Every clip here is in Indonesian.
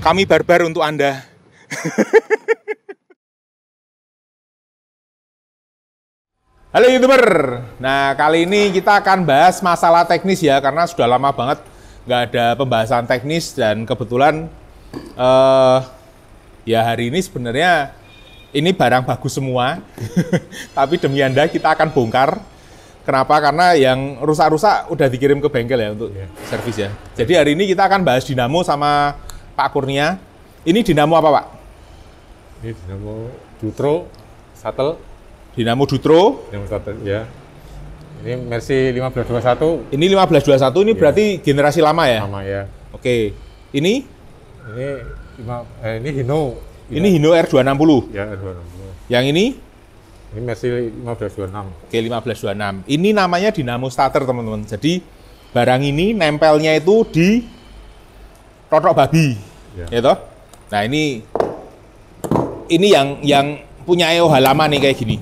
Kami barbar untuk Anda. Halo YouTuber. Nah, kali ini kita akan bahas masalah teknis ya, karena sudah lama banget nggak ada pembahasan teknis dan kebetulan ya hari ini sebenarnya ini barang bagus semua. Tapi demi Anda kita akan bongkar. Kenapa? Karena yang rusak-rusak udah dikirim ke bengkel ya untuk servis ya. Jadi hari ini kita akan bahas dinamo sama Pak Kurnia. Ini dinamo apa, Pak? Ini dinamo Dutro Shuttle. Dinamo Dutro. Dinamo Shuttle, ya. Ini Mercy 1521. Ini 1521, ini berarti generasi lama ya? Lama ya. Oke. Ini Hino. Ini Hino R260. Ya, R260. Yang ini? Ini Mercy 1526. Oke, 1526. Ini namanya dinamo starter, teman-teman. Jadi barang ini nempelnya itu di totok babi. Ya toh? Nah, ini yang punya EOH lama nih kayak gini.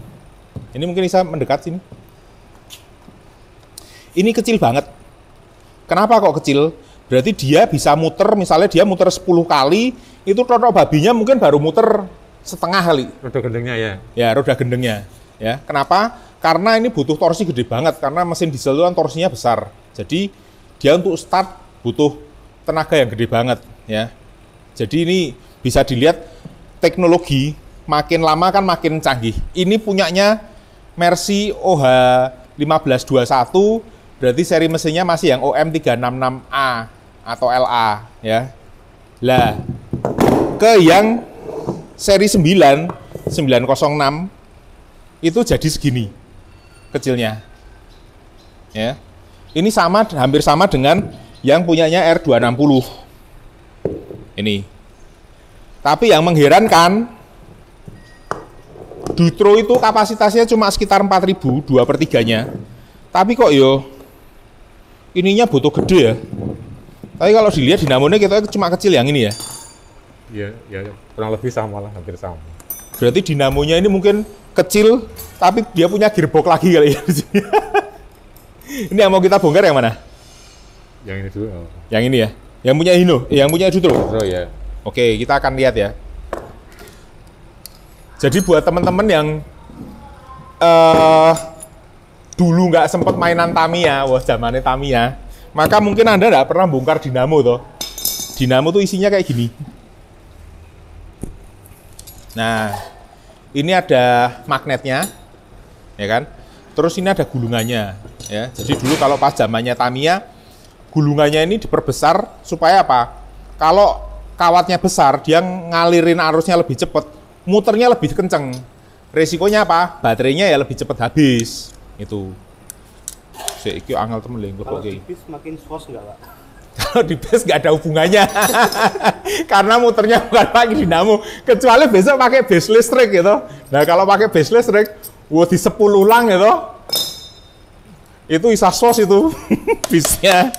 Ini mungkin bisa mendekat sini. Ini kecil banget. Kenapa kok kecil? Berarti dia bisa muter, misalnya dia muter 10 kali, itu totok babinya mungkin baru muter setengah kali. Roda gendengnya ya? Ya, roda gendengnya. Ya, kenapa? Karena ini butuh torsi gede banget, karena mesin diesel itu kan torsinya besar. Jadi dia untuk start butuh tenaga yang gede banget. Ya. Jadi ini bisa dilihat teknologi makin lama kan makin canggih. Ini punyanya Mercy OH 1521, berarti seri mesinnya masih yang OM366A atau LA ya. Lah, ke yang seri 906 itu jadi segini kecilnya. Ya. Ini hampir sama dengan yang punyanya R260. Ini. Tapi yang mengherankan, Dutro itu kapasitasnya cuma sekitar 4.000, 2/3-nya. Tapi kok ininya butuh gede ya. Tapi kalau dilihat dinamonya kita cuma kecil yang ini ya. Iya, ya, kurang lebih sama lah, hampir sama. Berarti dinamonya ini mungkin kecil, tapi dia punya gearbox lagi kali ya di sini. Ini yang mau kita bongkar yang mana? Yang ini dulu. Yang ini ya. Yang punya Hino, yang punya Dutro. Dutro ya. Oke, kita akan lihat ya. Jadi buat teman-teman yang dulu nggak sempat mainan Tamiya, zamannya Tamiya, maka mungkin Anda nggak pernah bongkar dinamo toh. Dinamo tuh isinya kayak gini. Nah, ini ada magnetnya, ya kan? Terus ini ada gulungannya, ya. Jadi dulu kalau pas zamannya Tamiya, gulungannya ini diperbesar supaya apa? Kalau kawatnya besar, dia ngalirin arusnya lebih cepat, muternya lebih kenceng. Resikonya apa? Baterainya ya lebih cepat habis. Itu. Iki angel temen lho Kalau di bis makin sos nggak, Pak? Kalau di base nggak ada hubungannya. Karena muternya bukan pakai dinamo. Kecuali besok pakai base listrik gitu. Nah kalau pakai base listrik, di 10 ulang gitu. Itu isa sos itu. Bisnya.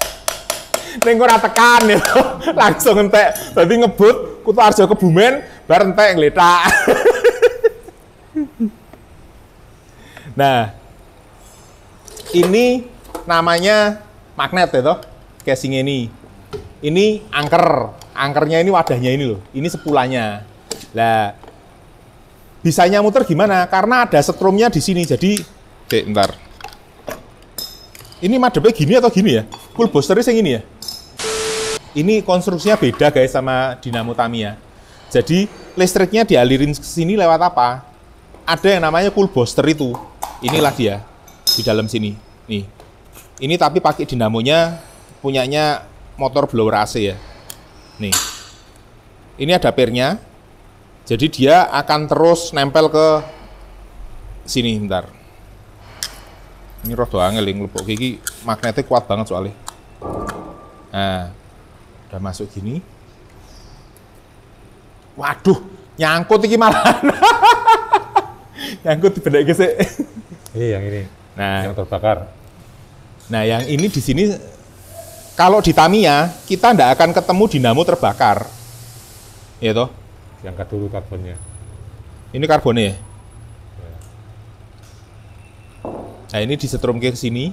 Ning ora tekan gitu. Langsung entek. Berarti ngebut, Kutoarjo Kebumen, bar entek ngletak. Nah, ini namanya magnet ya toh, casing ini. Ini angkernya ini wadahnya ini loh. Ini sepulannya. Lah, bisanya muter gimana? Karena ada setrumnya di sini. Jadi, bentar. Ini madepnya gini atau gini ya? Full boosternya yang ini ya? Ini konstruksinya beda guys sama dinamo Tamiya. Jadi, listriknya dialirin ke sini lewat apa? Ada yang namanya cool booster itu. Inilah dia di dalam sini. Nih. Ini tapi pakai dinamonya punyanya motor blower AC ya. Nih. Ini ada pernya. Jadi dia akan terus nempel ke sini bentar. Ini rada angel nglebok iki, magnetnya kuat banget soalnya. Nah, udah masuk gini. Waduh, nyangkut iki malah. Nyangkut di benda gesek. Ini yang ini. Nah, yang terbakar. Nah, yang ini di sini kalau di Tamiya kita ndak akan ketemu dinamo terbakar. Ya toh? Diangkat dulu karbonnya. Ini karbonnya ya? Nah, ini disetrum ke sini,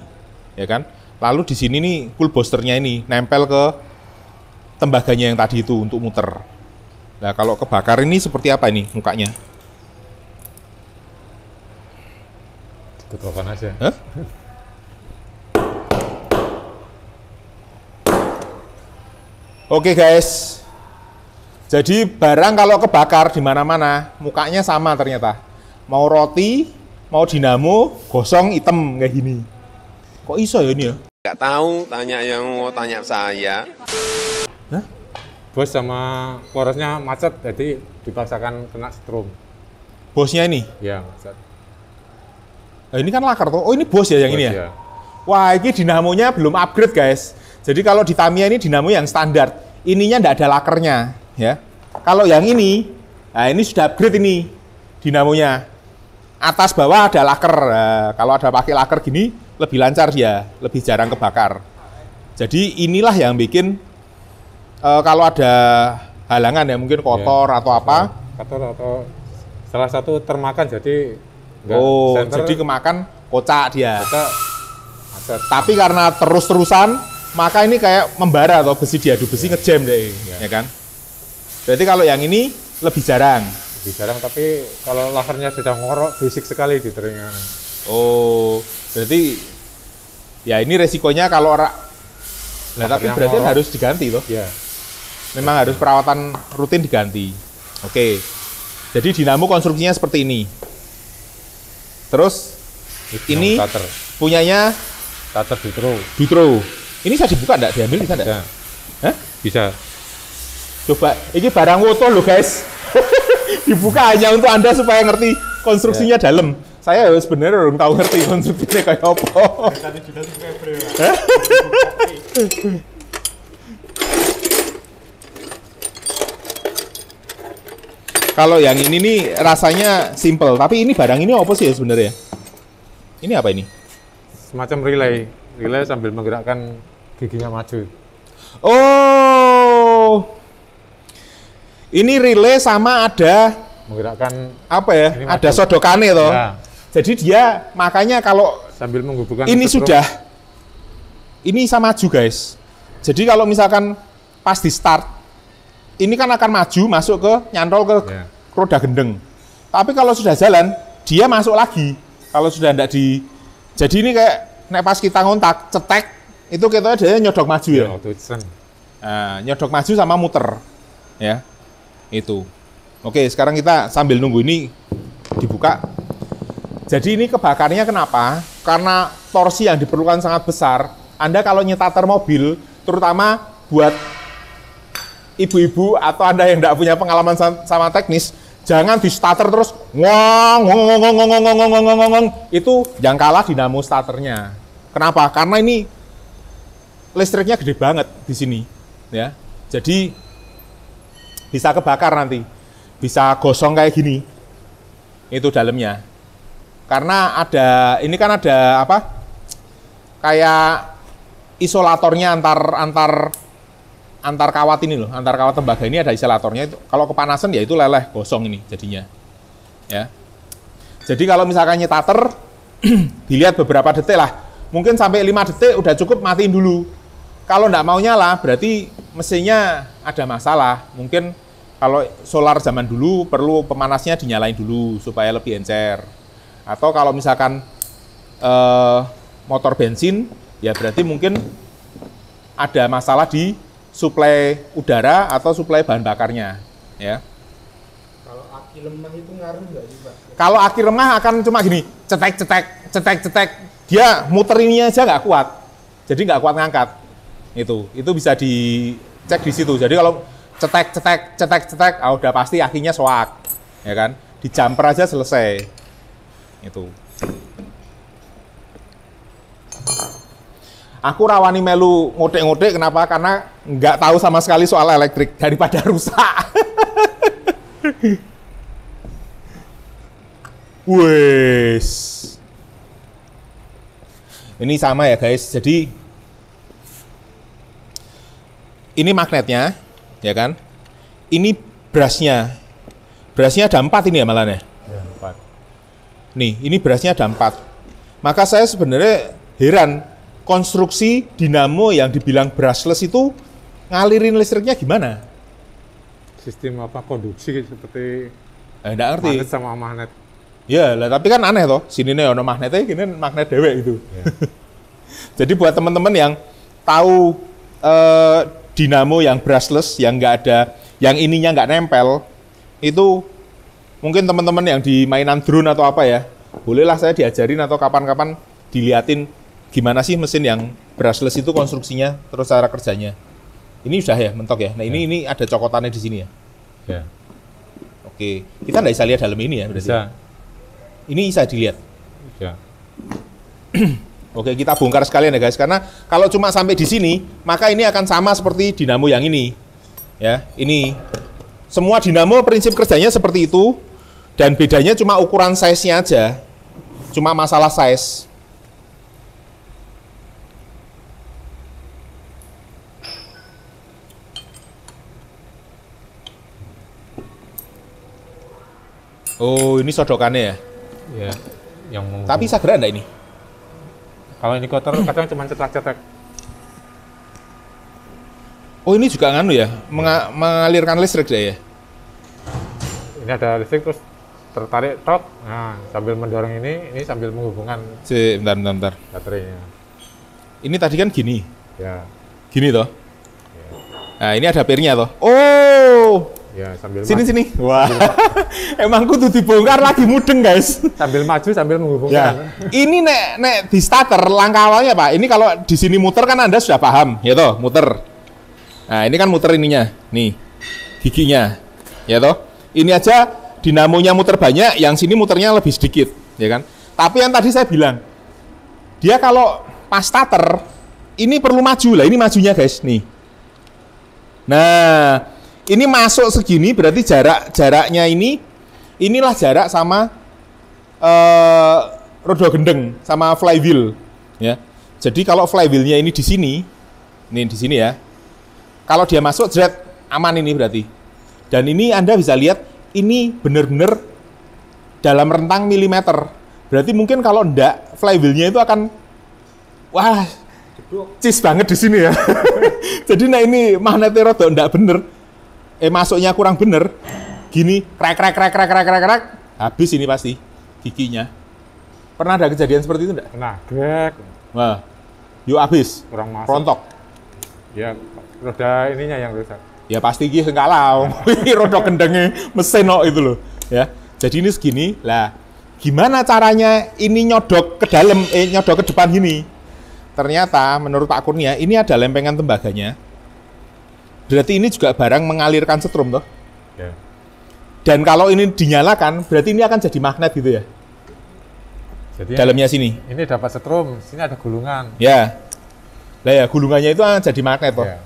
ya kan? Lalu di sini nih cool boosternya ini nempel ke tembaganya yang tadi itu untuk muter. Nah, kalau kebakar ini seperti apa ini mukanya? Ketukan aja. Hah? Oke guys, jadi barang kalau kebakar di mana-mana mukanya sama ternyata. Mau roti, mau dinamo, gosong hitam kayak gini. Kok iso ya ini ya? Nggak tahu, tanya yang mau tanya saya. Hah? Bos sama porosnya macet, jadi dipaksakan kena setrum. Bosnya ini? Ya, macet. Nah, ini kan lakar tuh. Oh ini bos ya yang Bos, ini ya? Wah ini dinamonya belum upgrade guys. Jadi kalau di Tamiya ini dinamo yang standar. Ininya nggak ada lakernya ya. Kalau yang ini, nah ini sudah upgrade ini dinamonya. Atas bawah ada laker. Nah, kalau ada pakai laker gini lebih lancar dia, lebih jarang kebakar. Jadi inilah yang bikin kalau ada halangan ya mungkin kotor Ya, atau apa. kotor atau salah satu termakan jadi nggak Oh, center, jadi kemakan kocak dia. kita macet. Tapi karena terus-terusan, maka ini kayak membara atau besi diadu besi ngejam deh, ya kan? Berarti kalau yang ini lebih jarang. Lebih jarang, tapi kalau lakernya sudah ngorok, berisik sekali di telinga. Oh, berarti ya ini resikonya kalau orang. Nah, tapi Lakernya berarti ngorok. harus diganti loh. Ya, Memang harus perawatan rutin diganti. Oke. Jadi dinamo konstruksinya seperti ini. Terus ini starter punyanya Dutro. Dutro. Ini bisa dibuka enggak? Diambil bisa enggak? Ya, Hah? bisa. Coba, ini barang foto loh guys. Dibuka hanya untuk Anda supaya ngerti konstruksinya dalam. Saya sebenarnya belum tahu ngerti konstruksinya kayak apa. Hah? Kalau yang ini nih rasanya simple, tapi ini barang ini apa sih ya sebenarnya? Ini apa ini? Semacam relay sambil menggerakkan giginya maju. Oh, ini relay sama ada Menggerakkan apa ya? Ini Ada maju. sodokane toh. Ya, Jadi dia makanya kalau sambil menghubungkan ini setrum. sudah ini bisa maju guys. Jadi kalau misalkan pas di start ini kan akan maju masuk ke nyantol ke Ya. roda gendeng. Tapi kalau sudah jalan dia masuk lagi. Kalau sudah tidak di jadi ini kayak nek pas kita ngontak cetek itu kita dia nyodok maju ya. Ya, auto sen. Nah, nyodok maju sama muter ya. Itu. Oke, sekarang kita sambil nunggu ini dibuka. Jadi ini kebakarnya kenapa? Karena torsi yang diperlukan sangat besar. Anda kalau nyetater mobil, terutama buat ibu-ibu atau Anda yang tidak punya pengalaman sama teknis, jangan di starter terus ngong ngong ngong ngong ngong ngong ngong ngong ngong. Itu yang kalah dinamo starternya. Kenapa? Karena ini listriknya gede banget di sini, ya. Jadi bisa kebakar nanti, bisa gosong kayak gini. Itu dalamnya. Karena ada ini kan ada apa? Kayak isolatornya antar kawat ini loh, antar kawat tembaga ini ada isolatornya. Itu kalau kepanasan ya itu leleh gosong ini jadinya. Ya. Jadi kalau misalkan nyetater dilihat beberapa detik lah. Mungkin sampai 5 detik udah cukup, matiin dulu. Kalau nggak mau nyala berarti mesinnya ada masalah. Mungkin kalau solar zaman dulu perlu pemanasnya dinyalain dulu supaya lebih encer. Atau kalau misalkan motor bensin ya berarti mungkin ada masalah di suplai udara atau suplai bahan bakarnya, ya. Kalau aki lemah itu ngaruh nggak sih, Pak? Kalau aki lemah akan cuma gini, cetek cetek cetek cetek, dia muter ininya aja nggak kuat, jadi nggak kuat ngangkat. Itu bisa dicek di situ. Jadi kalau cetek cetek cetek cetek, udah pasti akinya soak, ya kan? Di jumper aja selesai. Itu. Aku rawani melu ngotek-ngotek, kenapa? Karena nggak tahu sama sekali soal elektrik, daripada rusak. Wes. Ini sama ya guys, jadi ini magnetnya, ya kan? Ini brushnya. Brushnya ada 4 ini ya malah ya? Ya, 4. Nih, ini brushnya ada 4. Maka saya sebenarnya heran, konstruksi dinamo yang dibilang brushless itu ngalirin listriknya gimana? sistem apa konduksi seperti Nggak ngerti. magnet sama magnet. Ya, lah tapi kan aneh toh. Sini nih ono magnetnya, gini magnet dewek gitu. Ya. Jadi buat teman-teman yang tahu dinamo yang brushless, yang nggak ada, yang ininya nggak nempel, itu mungkin teman-teman yang di mainan drone atau apa ya, bolehlah saya diajarin atau kapan-kapan diliatin gimana sih mesin yang brushless itu konstruksinya, terus cara kerjanya. Ini sudah ya, mentok ya. Nah ini ada cokotannya di sini ya. Ya. Oke, kita nggak bisa lihat dalam ini ya berarti. Bisa. Ini bisa dilihat. Ya. Oke, kita bongkar sekalian ya guys, karena kalau cuma sampai di sini, maka ini akan sama seperti dinamo yang ini. Ya, ini semua dinamo prinsip kerjanya seperti itu, dan bedanya cuma ukuran size-nya aja, cuma masalah size. Oh, ini sodokannya ya? Ya. Yang Tapi bisa gerak enggak ini? kalau ini kotor kadang cuma cetak-cetak. Oh, ini juga nganu ya, mengalirkan listrik ya? Ini ada listrik terus tertarik tok. Nah, sambil mendorong ini sambil menghubungkan Bentar. baterainya. Ini tadi kan gini, Ya. gini toh. Ya. Nah, ini ada pirnya toh. Oh, Ya, sambil sini. Wah, emang kudu dibongkar lagi mudeng guys. sambil maju sambil menghubungkan. Ya, ini nek di starter langkah awalnya Pak. Ini kalau di sini muter kan Anda sudah paham, ya toh, muter. Nah, ini kan muter ininya, nih giginya, ya toh. Ini aja dinamonya muter banyak, yang sini muternya lebih sedikit, ya kan. Tapi yang tadi saya bilang, dia kalau pas starter ini perlu maju lah. Ini majunya guys, nih. Nah. Ini masuk segini berarti jaraknya inilah jarak sama roda gendeng sama flywheel ya. Jadi kalau flywheelnya ini di sini ya. Kalau dia masuk jerat aman ini berarti. Dan ini Anda bisa lihat ini benar-benar dalam rentang milimeter. Berarti mungkin kalau enggak flywheelnya itu akan wah cis banget di sini ya. Jadi nah ini magnetnya roda enggak bener. Masuknya kurang bener, gini, krek, habis ini pasti giginya. Pernah ada kejadian seperti itu enggak? Nah, grek. Wah, yuk habis, Kurang masuk. rontok. Ya, roda ininya yang rusak. Ya pasti gih enggak lah, ini roda gendengnya mesin kok itu loh. Ya, jadi ini segini, lah gimana caranya ini nyodok ke dalam, nyodok ke depan gini? Ternyata menurut Pak Kurnia, ini ada lempengan tembaganya. Berarti ini juga barang mengalirkan setrum toh. Ya. Dan kalau ini dinyalakan, berarti ini akan jadi magnet gitu ya. Jadi Dalamnya sini. ini dapat setrum, sini ada gulungan. Ya. Lah ya, gulungannya itu jadi magnet toh. Ya.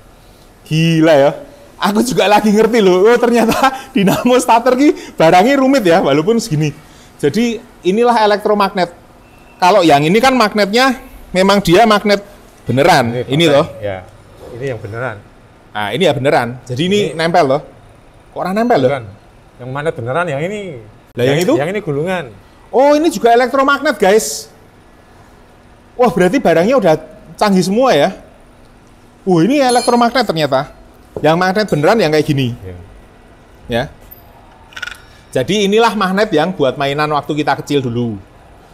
Gila ya. Aku juga lagi ngerti loh. Oh, ternyata dinamo starter ki barangnya rumit ya, walaupun segini. Jadi inilah elektromagnet. Kalau yang ini kan magnetnya memang dia magnet beneran. Ini pakai. loh. Ya. Ini yang beneran. Nah, ini ya beneran. Jadi ini nempel loh. Kok orang nempel loh? Bukan. Yang mana beneran yang ini. Lah yang itu? Yang ini gulungan. Oh, ini juga elektromagnet, guys. Wah, berarti barangnya udah canggih semua ya. Ini elektromagnet ternyata. Yang magnet beneran yang kayak gini. Ya. Ya. Jadi inilah magnet yang buat mainan waktu kita kecil dulu.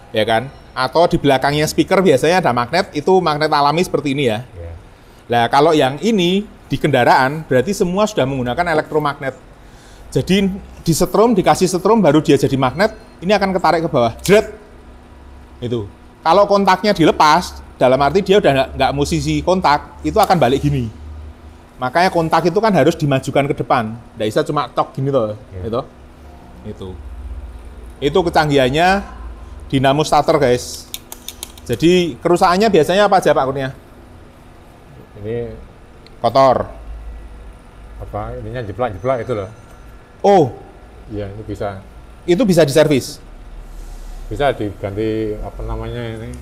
Ya kan? Atau di belakangnya speaker biasanya ada magnet, itu magnet alami seperti ini ya. Ya. Nah, kalau yang ini di kendaraan berarti semua sudah menggunakan elektromagnet. Jadi disetrum, dikasih setrum baru dia jadi magnet, ini akan ketarik ke bawah. Jret. Itu. Kalau kontaknya dilepas, dalam arti dia udah nggak musisi kontak, itu akan balik gini. Makanya kontak itu kan harus dimajukan ke depan. Nggak bisa cuma tok gini toh. Ya. Itu kecanggihannya dinamo starter, guys. Jadi kerusakannya biasanya apa aja Pak Kurnia? Ini Kotor. apa ininya jeplak-jeplak itu loh. Oh, Iya, ini bisa. itu bisa diservis. Bisa diganti apa namanya ini?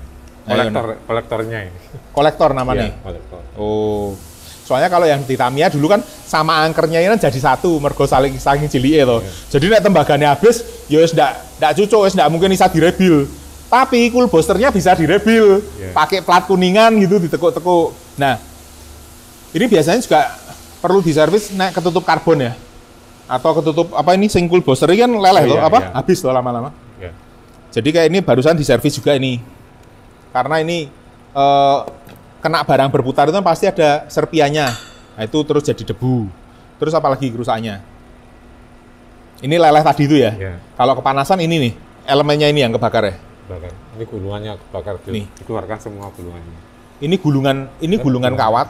Ayo, Kolektornya ini. Kolektor namanya. Iya, kolektor. Oh. Soalnya kalau yang di Tamiya dulu kan sama angkernya ini kan jadi satu, mergo saking cilike to. Jadi nek tembagane habis, ya wis ndak cucuk, wis ndak mungkin bisa direbil. Tapi cool boosternya bisa direbil. Pakai plat kuningan gitu ditekuk-tekuk. Nah, ini biasanya juga perlu diservis nek ketutup karbon ya. atau ketutup apa ini single booster ini kan leleh loh, habis loh lama-lama. Ya. Jadi kayak ini barusan diservis juga ini. Karena ini kena barang berputar itu kan pasti ada serpiannya. Nah, itu terus jadi debu. Terus apalagi kerusakannya? Ini leleh tadi itu ya. Ya. Kalau kepanasan ini nih, elemennya ini yang kebakar ya. Bakar. Ini gulungannya kebakar, Nih. dikeluarkan semua gulungannya. Ini gulungan kawat.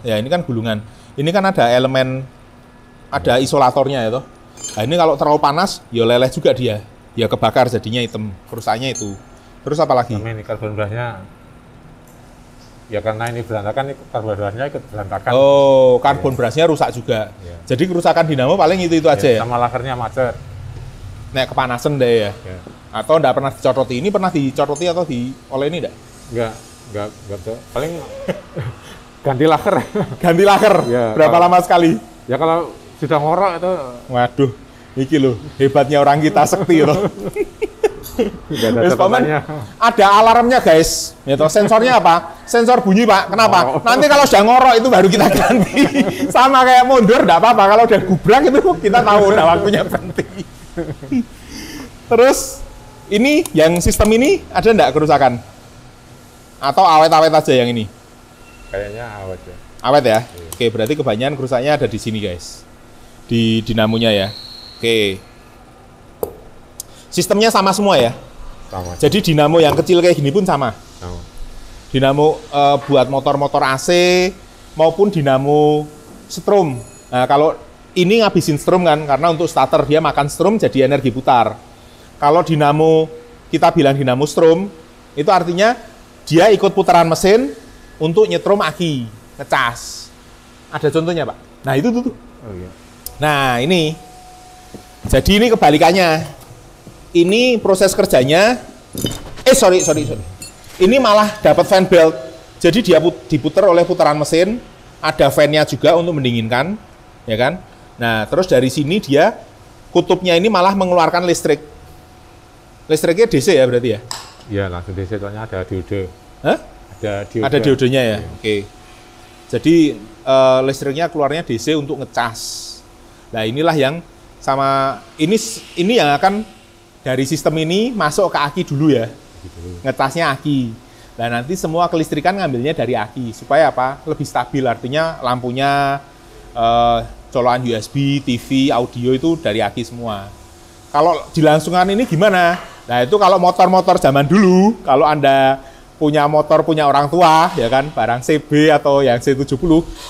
Ya. Ya, ini kan gulungan. Ini kan ada elemen, ada isolatornya ya toh. Nah, ini kalau terlalu panas, ya leleh juga dia. Ya kebakar jadinya hitam. Kerusakannya itu. Terus apa lagi? Sama ini karbon brasnya. Ya karena ini berantakan, ini karbon brasnya ikut berantakan. Oh, karbon brasnya rusak juga. Ya. Jadi kerusakan dinamo paling itu aja ya. Sama lakernya macet. Nek kepanasan deh ya. Ya. Atau enggak pernah dicototi. Ini pernah dicototi atau oleh ini enggak? Enggak tuh. Paling ganti laker. Ganti laker. Ya, Berapa lama sekali? Ya kalau sudah ngorok itu Waduh, iki loh, hebatnya orang kita sekti loh. enggak ada Wes, Paman, catatannya. ada alarmnya guys. Ya toh, sensornya apa? Sensor bunyi Pak. Kenapa? Nanti kalau sudah ngorok itu baru kita ganti. Sama kayak mundur enggak apa-apa. Kalau udah gubrak itu kita tahu udah waktunya berhenti. Terus ini yang sistem ini ada enggak kerusakan? Atau awet-awet aja yang ini? Kayaknya awet ya. Awet ya? Oke, berarti kebanyakan kerusakannya ada di sini guys. Di dinamonya ya. Oke. Sistemnya sama semua ya? Sama. Jadi dinamo yang kecil kayak gini pun sama? Sama. Dinamo buat motor-motor AC maupun dinamo strom. Nah, kalau ini ngabisin strom kan, karena untuk starter dia makan strom jadi energi putar. Kalau dinamo, kita bilang dinamo strom, itu artinya dia ikut putaran mesin untuk nyetrum aki, ngecas. Ada contohnya Pak? Nah itu tuh. Oh iya. Nah ini, jadi ini kebalikannya. Ini proses kerjanya, sorry. Ini malah dapat fan belt. Jadi dia diputar oleh putaran mesin, ada fan-nya juga untuk mendinginkan, ya kan? Nah, terus dari sini dia kutubnya ini malah mengeluarkan listrik. Listriknya DC ya berarti ya? Iya, langsung DC, soalnya ada diode. Hah? Ada diodenya ya? Oke. Jadi listriknya keluarnya DC untuk ngecas. Nah, inilah yang sama ini yang akan dari sistem ini masuk ke aki dulu ya. Ngecasnya aki. Nah, nanti semua kelistrikan ngambilnya dari aki supaya apa? Lebih stabil, artinya lampunya colokan USB, TV, audio itu dari aki semua. Kalau dilangsungan ini gimana? Nah, itu kalau motor-motor zaman dulu, kalau Anda punya motor punya orang tua, ya kan, barang CB atau yang C70,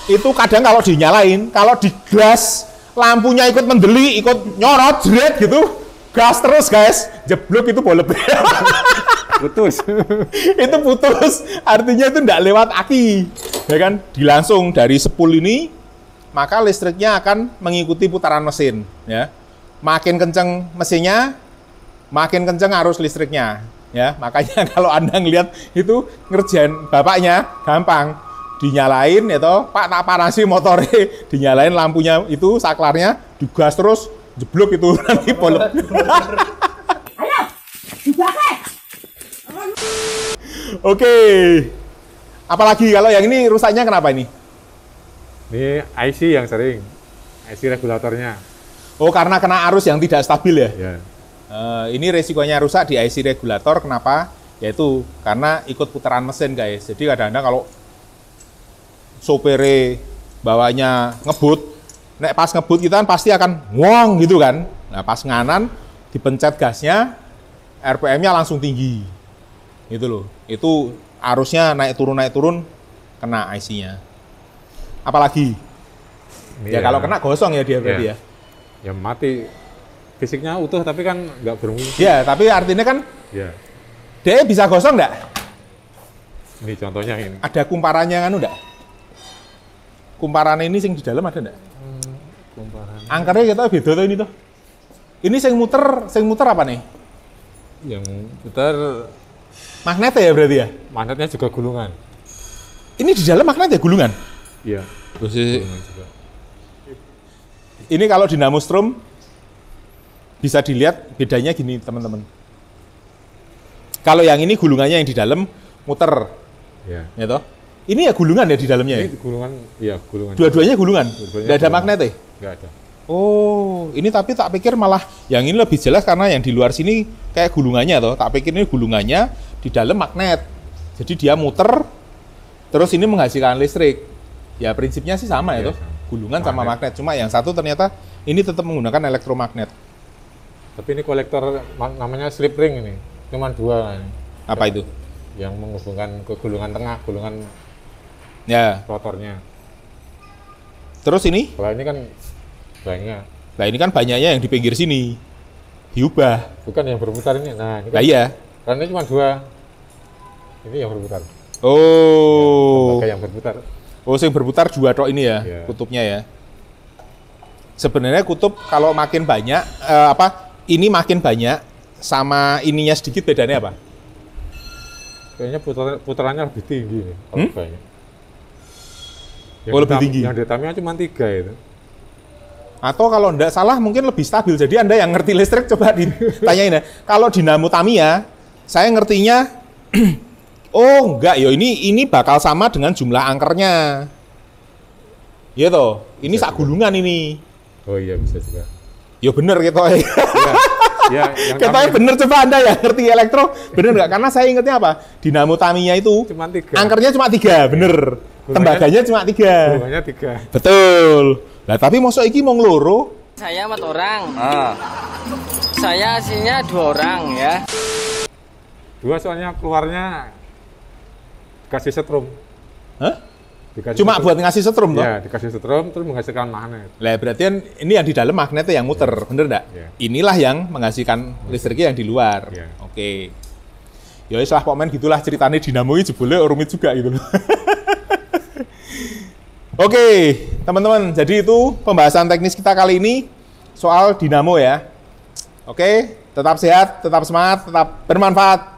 itu kadang kalau dinyalain, kalau digas, lampunya ikut mendeli, ikut nyorot, jret gitu, gas terus guys, jeblok itu boleh. Putus. Itu putus, artinya itu enggak lewat aki, ya kan, dilangsung dari spool ini, maka listriknya akan mengikuti putaran mesin, ya. Makin kenceng mesinnya, makin kenceng arus listriknya, ya. Makanya kalau Anda ngelihat itu ngerjain bapaknya gampang, dinyalain ya toh, Pak tak panasi motornya, dinyalain lampunya itu saklarnya, digas terus, jeblok itu nanti boleh. Oke. Apalagi kalau yang ini rusaknya kenapa ini? Ini IC yang sering, IC regulatornya. Oh, karena kena arus yang tidak stabil ya? Ya. Ini resikonya rusak di IC regulator, kenapa? Yaitu karena ikut putaran mesin guys. Jadi kadang-kadang kalau sopere bawanya ngebut, nek pas ngebut kita kan pasti akan ngong gitu kan. Nah pas nganan dipencet gasnya, RPM-nya langsung tinggi. Gitu loh. Itu arusnya naik turun kena IC-nya. Apalagi? Ya kalau kena gosong ya dia berarti ya. Ya mati. Fisiknya utuh tapi kan nggak berfungsi. Ya, tapi artinya kan Ya. dia bisa gosong nggak? Ini contohnya ini. Ada kumparannya kan enggak? Kumparan ini sing di dalam ada enggak? Kumparan. Angkernya kita beda tuh ini tuh. Ini sing muter apa nih? Yang putar Magnet ya berarti ya? magnetnya juga gulungan. Ini di dalam magnet ya gulungan? Iya. Gulungan juga. Ini kalau dinamo strom bisa dilihat bedanya gini teman-teman. Kalau yang ini gulungannya yang di dalam muter, Iya. ya toh? Ini ya gulungan ya di dalamnya ya? Ini gulungan, iya gulungan. Dua-duanya gulungan? Dua-duanya Nggak ada gulungan. magnet ya? Nggak ada. Oh, ini tapi tak pikir malah yang ini lebih jelas karena yang di luar sini kayak gulungannya toh. Tak pikir ini gulungannya di dalam magnet. Jadi dia muter, terus ini menghasilkan listrik. Ya prinsipnya sih sama ya Iya, toh. sama. Gulungan sama magnet. Cuma yang satu ternyata ini tetap menggunakan elektromagnet. Tapi ini kolektor namanya slip ring ini. Cuman 2 ini. Apa itu? Yang menghubungkan ke gulungan tengah, gulungan Ya. rotornya. Terus ini? Kalau ini kan banyak. Nah ini kan banyaknya yang di pinggir sini. Diubah. Bukan yang berputar ini. Nah, ini kan Nah iya. karena ini cuma 2. Ini yang berputar. Oh. Lembaga yang berputar. Oh, yang berputar 2 tok ini ya, Iya. kutubnya ya. Sebenarnya kutub kalau makin banyak, ini makin banyak, sama ininya sedikit bedanya apa? Kayaknya putarannya lebih tinggi nih, kalau banyak. Oh, lebih tinggi? Yang hitamnya cuma 3 itu. Atau kalau enggak salah mungkin lebih stabil. Jadi Anda yang ngerti listrik coba ditanyain ya. Kalau dinamo Tamiya, saya ngertinya, oh enggak, yo ini bakal sama dengan jumlah angkernya. Iya toh, ini Bisa sak gulungan ini. Oh iya, bisa juga. Yo bener gitu. Ya, ya yang Katanya bener, coba Anda yang ngerti elektro, bener nggak? Karena saya ingetnya apa? Dinamo Tamiya itu cuma 3. angkernya cuma 3, bener. Tembaganya cuma 3. Gulungannya 3. Betul. Lah tapi mosok iki mau ngeloro? Saya 4 orang. Saya aslinya 2 orang ya. 2 soalnya keluarnya dikasih setrum. Hah? Dikasih Cuma setrum. buat ngasih setrum toh? Ya, dikasih setrum terus menghasilkan magnet. Lah berarti kan ini yang di dalam magnetnya yang muter, bener enggak? Iya. Inilah yang menghasilkan listriknya yang di luar. Iya. Oke. Ya wis lah pokoknya gitulah ceritanya dinamo ini jebule rumit juga gitu loh. Oke, teman-teman, jadi itu pembahasan teknis kita kali ini soal dinamo ya. Oke, tetap sehat, tetap semangat, tetap bermanfaat.